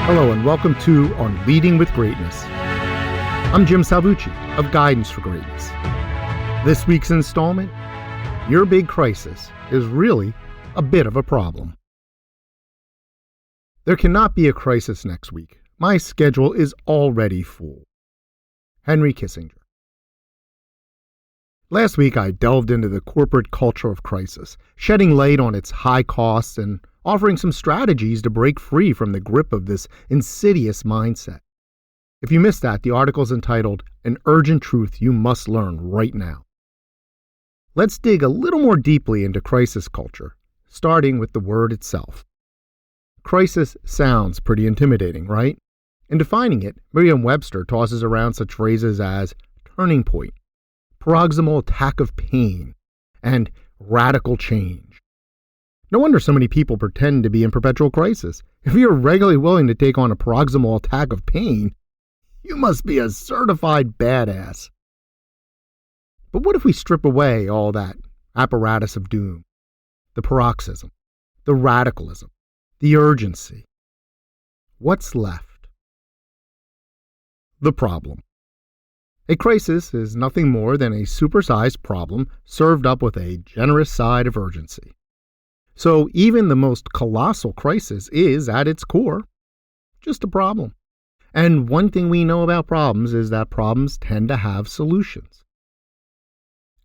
Hello and welcome to On Leading with Greatness. I'm Jim Salvucci of Guidance for Greatness. This week's installment, your big crisis is really a bit of a problem. There cannot be a crisis next week. My schedule is already full. Henry Kissinger. Last week I delved into the corporate culture of crisis, shedding light on its high costs and offering some strategies to break free from the grip of this insidious mindset. If you missed that, the article is entitled, An Urgent Truth You Must Learn Right Now. Let's dig a little more deeply into crisis culture, starting with the word itself. Crisis sounds pretty intimidating, right? In defining it, Merriam-Webster tosses around such phrases as turning point, paroxysmal attack of pain, and radical change. No wonder so many people pretend to be in perpetual crisis. If you're regularly willing to take on a paroxysmal attack of pain, you must be a certified badass. But what if we strip away all that apparatus of doom? The paroxysm, the radicalism, the urgency. What's left? The problem. A crisis is nothing more than a supersized problem served up with a generous side of urgency. So even the most colossal crisis is, at its core, just a problem. And one thing we know about problems is that problems tend to have solutions.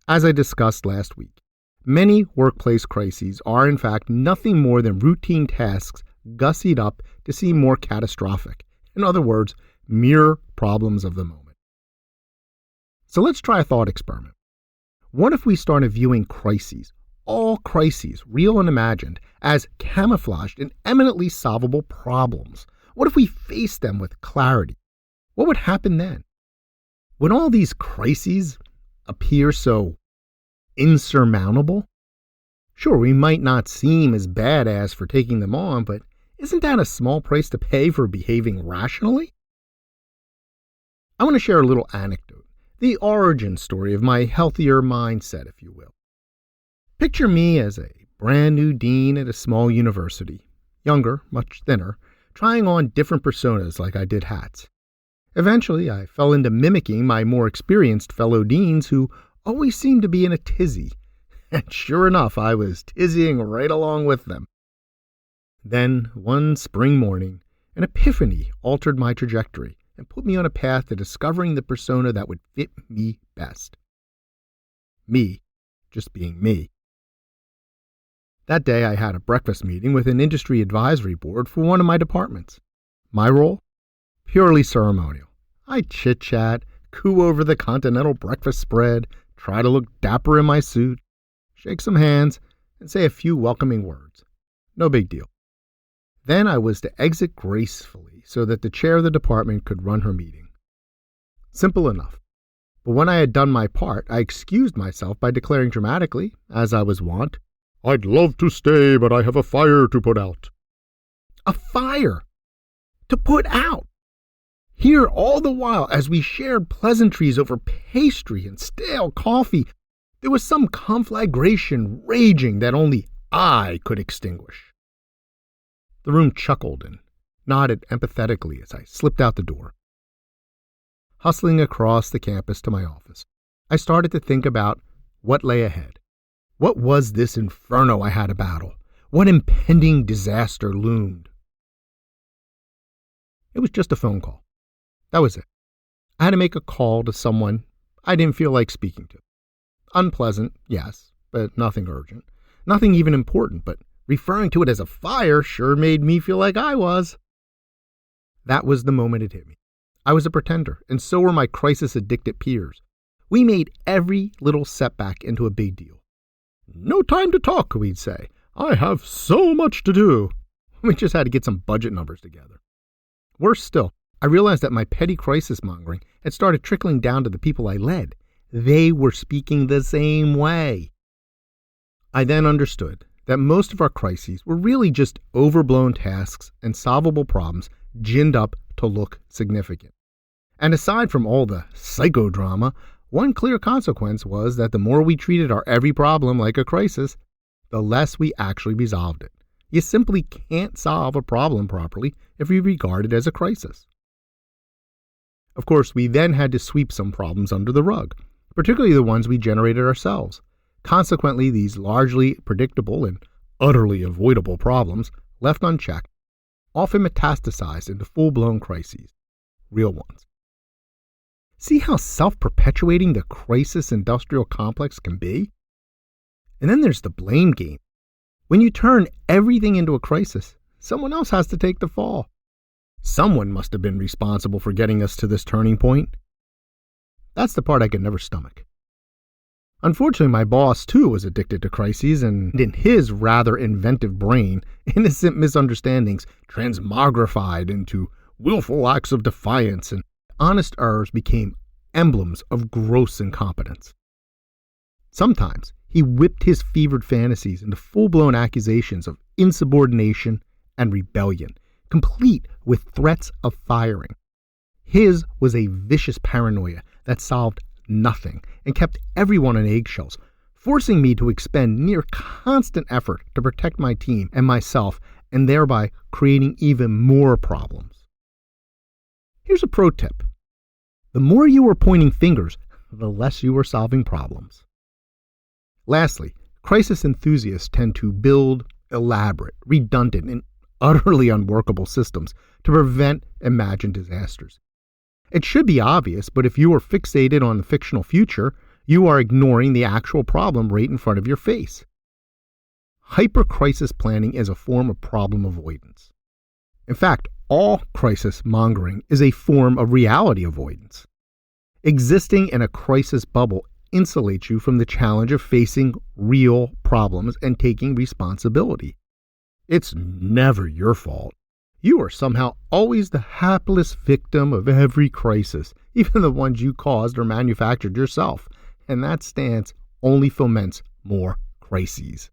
As I discussed last week, many workplace crises are in fact nothing more than routine tasks gussied up to seem more catastrophic. In other words, mere problems of the moment. So let's try a thought experiment. What if we started viewing crises, all crises, real and imagined, as camouflaged and eminently solvable problems? What if we faced them with clarity? What would happen then? Would all these crises appear so insurmountable? Sure, we might not seem as badass for taking them on, but isn't that a small price to pay for behaving rationally? I want to share a little anecdote, the origin story of my healthier mindset, if you will. Picture me as a brand new dean at a small university, younger, much thinner, trying on different personas like I did hats. Eventually, I fell into mimicking my more experienced fellow deans who always seemed to be in a tizzy. And sure enough, I was tizzying right along with them. Then, one spring morning, an epiphany altered my trajectory and put me on a path to discovering the persona that would fit me best. Me, just being me. That day, I had a breakfast meeting with an industry advisory board for one of my departments. My role? Purely ceremonial. I chit-chat, coo over the continental breakfast spread, try to look dapper in my suit, shake some hands, and say a few welcoming words. No big deal. Then I was to exit gracefully so that the chair of the department could run her meeting. Simple enough. But when I had done my part, I excused myself by declaring dramatically, as I was wont, "I'd love to stay, but I have a fire to put out." A fire to put out! Here, all the while, as we shared pleasantries over pastry and stale coffee, there was some conflagration raging that only I could extinguish. The room chuckled and nodded empathetically as I slipped out the door. Hustling across the campus to my office, I started to think about what lay ahead. What was this inferno I had to battle? What impending disaster loomed? It was just a phone call. That was it. I had to make a call to someone I didn't feel like speaking to. Unpleasant, yes, but nothing urgent. Nothing even important, but referring to it as a fire sure made me feel like I was. That was the moment it hit me. I was a pretender, and so were my crisis-addicted peers. We made every little setback into a big deal. "No time to talk," we'd say. "I have so much to do." We just had to get some budget numbers together. Worse still, I realized that my petty crisis mongering had started trickling down to the people I led. They were speaking the same way. I then understood that most of our crises were really just overblown tasks and solvable problems ginned up to look significant. And aside from all the psychodrama, one clear consequence was that the more we treated our every problem like a crisis, the less we actually resolved it. You simply can't solve a problem properly if you regard it as a crisis. Of course, we then had to sweep some problems under the rug, particularly the ones we generated ourselves. Consequently, these largely predictable and utterly avoidable problems, left unchecked, often metastasized into full-blown crises, real ones. See how self-perpetuating the crisis industrial complex can be? And then there's the blame game. When you turn everything into a crisis, someone else has to take the fall. Someone must have been responsible for getting us to this turning point. That's the part I could never stomach. Unfortunately, my boss, too, was addicted to crises, and in his rather inventive brain, innocent misunderstandings transmogrified into willful acts of defiance, and honest errors became emblems of gross incompetence. Sometimes he whipped his fevered fantasies into full-blown accusations of insubordination and rebellion, complete with threats of firing. His was a vicious paranoia that solved nothing and kept everyone on eggshells, forcing me to expend near constant effort to protect my team and myself, and thereby creating even more problems. Here's a pro tip. The more you are pointing fingers, the less you are solving problems. Lastly, crisis enthusiasts tend to build elaborate, redundant, and utterly unworkable systems to prevent imagined disasters. It should be obvious, but if you are fixated on the fictional future, you are ignoring the actual problem right in front of your face. Hyper-crisis planning is a form of problem avoidance. In fact, all crisis mongering is a form of reality avoidance. Existing in a crisis bubble insulates you from the challenge of facing real problems and taking responsibility. It's never your fault. You are somehow always the hapless victim of every crisis, even the ones you caused or manufactured yourself, and that stance only foments more crises.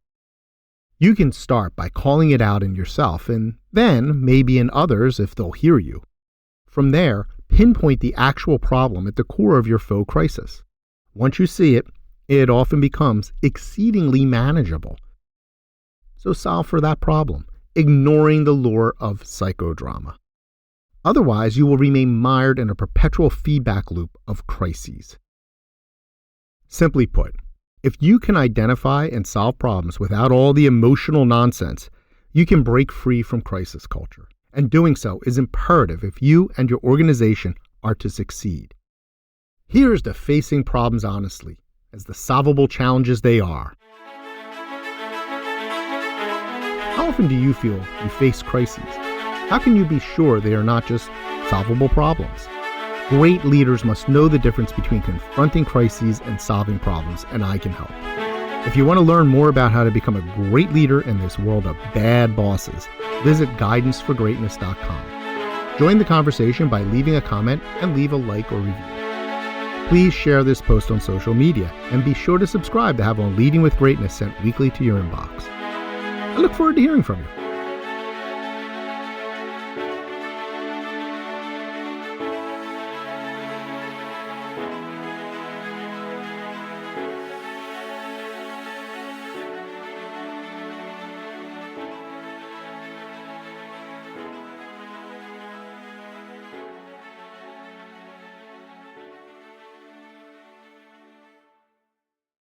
You can start by calling it out in yourself, and then maybe in others if they'll hear you. From there, pinpoint the actual problem at the core of your faux crisis. Once you see it, it often becomes exceedingly manageable. So solve for that problem, ignoring the lure of psychodrama. Otherwise, you will remain mired in a perpetual feedback loop of crises. Simply put, if you can identify and solve problems without all the emotional nonsense, you can break free from crisis culture. And doing so is imperative if you and your organization are to succeed. Here's to facing problems honestly, as the solvable challenges they are. How often do you feel you face crises? How can you be sure they are not just solvable problems? Great leaders must know the difference between confronting crises and solving problems, and I can help. If you want to learn more about how to become a great leader in this world of bad bosses, visit guidanceforgreatness.com. Join the conversation by leaving a comment and leave a like or review. Please share this post on social media and be sure to subscribe to have On Leading with Greatness sent weekly to your inbox. I look forward to hearing from you.